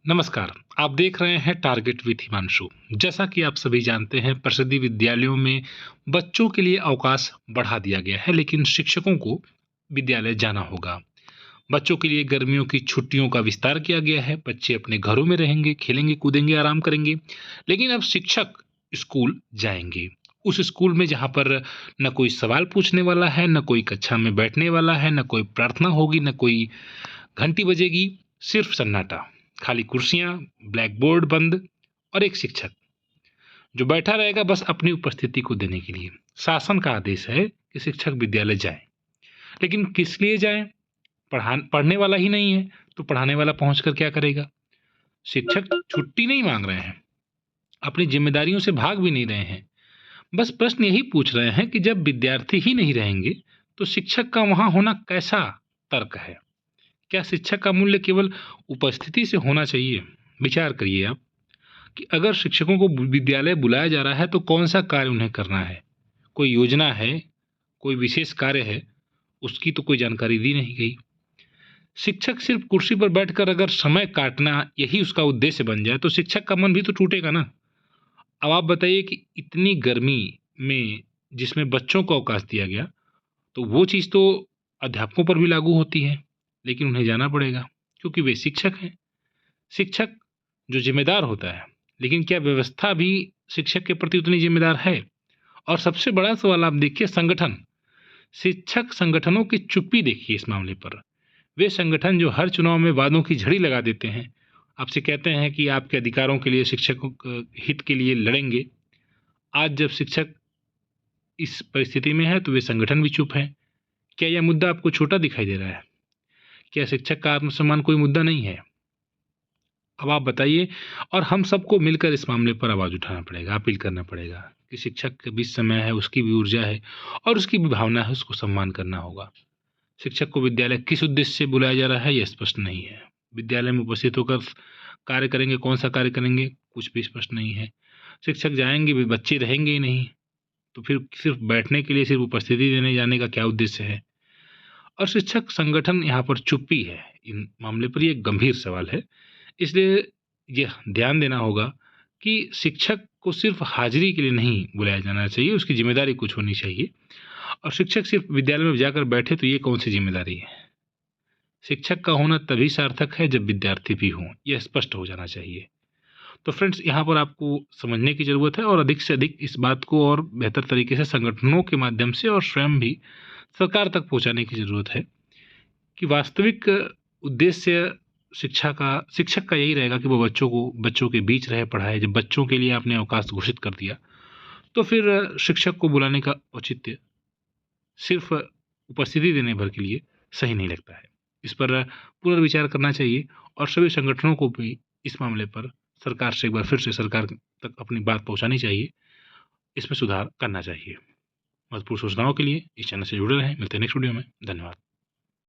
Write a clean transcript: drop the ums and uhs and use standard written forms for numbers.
नमस्कार। आप देख रहे हैं टारगेट विथ हिमांशु। जैसा कि आप सभी जानते हैं, प्रसिद्ध विद्यालयों में बच्चों के लिए अवकाश बढ़ा दिया गया है, लेकिन शिक्षकों को विद्यालय जाना होगा। बच्चों के लिए गर्मियों की छुट्टियों का विस्तार किया गया है। बच्चे अपने घरों में रहेंगे, खेलेंगे, कूदेंगे, आराम करेंगे। लेकिन अब शिक्षक स्कूल जाएंगे, उस स्कूल में जहाँ पर न कोई सवाल पूछने वाला है, न कोई कक्षा में बैठने वाला है, न कोई प्रार्थना होगी, न कोई घंटी बजेगी। सिर्फ सन्नाटा, खाली कुर्सियां, ब्लैक बोर्ड बंद और एक शिक्षक जो बैठा रहेगा बस अपनी उपस्थिति को देने के लिए। शासन का आदेश है कि शिक्षक विद्यालय जाए, लेकिन किस लिए जाए? पढ़ने वाला ही नहीं है तो पढ़ाने वाला पहुंचकर क्या करेगा? शिक्षक छुट्टी नहीं मांग रहे हैं, अपनी जिम्मेदारियों से भाग भी नहीं रहे हैं। बस प्रश्न यही पूछ रहे हैं कि जब विद्यार्थी ही नहीं रहेंगे तो शिक्षक का वहां होना कैसा तर्क है? क्या शिक्षक का मूल्य केवल उपस्थिति से होना चाहिए? विचार करिए आप कि अगर शिक्षकों को विद्यालय बुलाया जा रहा है तो कौन सा कार्य उन्हें करना है? कोई योजना है, कोई विशेष कार्य है, उसकी तो कोई जानकारी दी नहीं गई। शिक्षक सिर्फ कुर्सी पर बैठकर अगर समय काटना यही उसका उद्देश्य बन जाए तो शिक्षक का मन भी तो टूटेगा ना। अब आप बताइए कि इतनी गर्मी में जिसमें बच्चों को अवकाश दिया गया, तो वो चीज़ तो अध्यापकों पर भी लागू होती है, लेकिन उन्हें जाना पड़ेगा क्योंकि वे शिक्षक हैं। शिक्षक जो जिम्मेदार होता है, लेकिन क्या व्यवस्था भी शिक्षक के प्रति उतनी जिम्मेदार है? और सबसे बड़ा सवाल आप देखिए, संगठन, शिक्षक संगठनों की चुप्पी देखिए इस मामले पर। वे संगठन जो हर चुनाव में वादों की झड़ी लगा देते हैं, आपसे कहते हैं कि आपके अधिकारों के लिए, शिक्षकों के हित के लिए लड़ेंगे। आज जब शिक्षक इस परिस्थिति में है तो वे संगठन भी चुप हैं। क्या यह मुद्दा आपको छोटा दिखाई दे रहा है? क्या शिक्षक का आत्मसम्मान कोई मुद्दा नहीं है? अब आप बताइए। और हम सबको मिलकर इस मामले पर आवाज़ उठाना पड़ेगा, अपील करना पड़ेगा कि शिक्षक के बीच समय है, उसकी भी ऊर्जा है और उसकी भी भावना है, उसको सम्मान करना होगा। शिक्षक को विद्यालय किस उद्देश्य से बुलाया जा रहा है, यह स्पष्ट नहीं है। विद्यालय में उपस्थित होकर कार्य करेंगे, कौन सा कार्य करेंगे, कुछ भी स्पष्ट नहीं है। शिक्षक जाएंगे भी, बच्चे रहेंगे ही नहीं, तो फिर सिर्फ बैठने के लिए, सिर्फ उपस्थिति देने जाने का क्या उद्देश्य है? और शिक्षक संगठन यहाँ पर चुप्पी है इन मामले पर, ये एक गंभीर सवाल है। इसलिए यह ध्यान देना होगा कि शिक्षक को सिर्फ हाजिरी के लिए नहीं बुलाया जाना चाहिए, उसकी जिम्मेदारी कुछ होनी चाहिए। और शिक्षक सिर्फ विद्यालय में जाकर बैठे तो ये कौन सी जिम्मेदारी है? शिक्षक का होना तभी सार्थक है जब विद्यार्थी भी हों, यह स्पष्ट हो जाना चाहिए। तो फ्रेंड्स, यहाँ पर आपको समझने की ज़रूरत है और अधिक से अधिक इस बात को और बेहतर तरीके से संगठनों के माध्यम से और स्वयं भी सरकार तक पहुँचाने की ज़रूरत है कि वास्तविक उद्देश्य शिक्षक का यही रहेगा कि वो बच्चों के बीच रहे, पढ़ाए। जब बच्चों के लिए आपने अवकाश घोषित कर दिया तो फिर शिक्षक को बुलाने का औचित्य सिर्फ उपस्थिति देने भर के लिए सही नहीं लगता है। इस पर पुनर्विचार करना चाहिए और सभी संगठनों को भी इस मामले पर सरकार से एक बार फिर से सरकार तक अपनी बात पहुंचानी चाहिए, इसमें सुधार करना चाहिए। महत्वपूर्ण सूचनाओं के लिए इस चैनल से जुड़े रहें। मिलते हैं नेक्स्ट वीडियो में। धन्यवाद।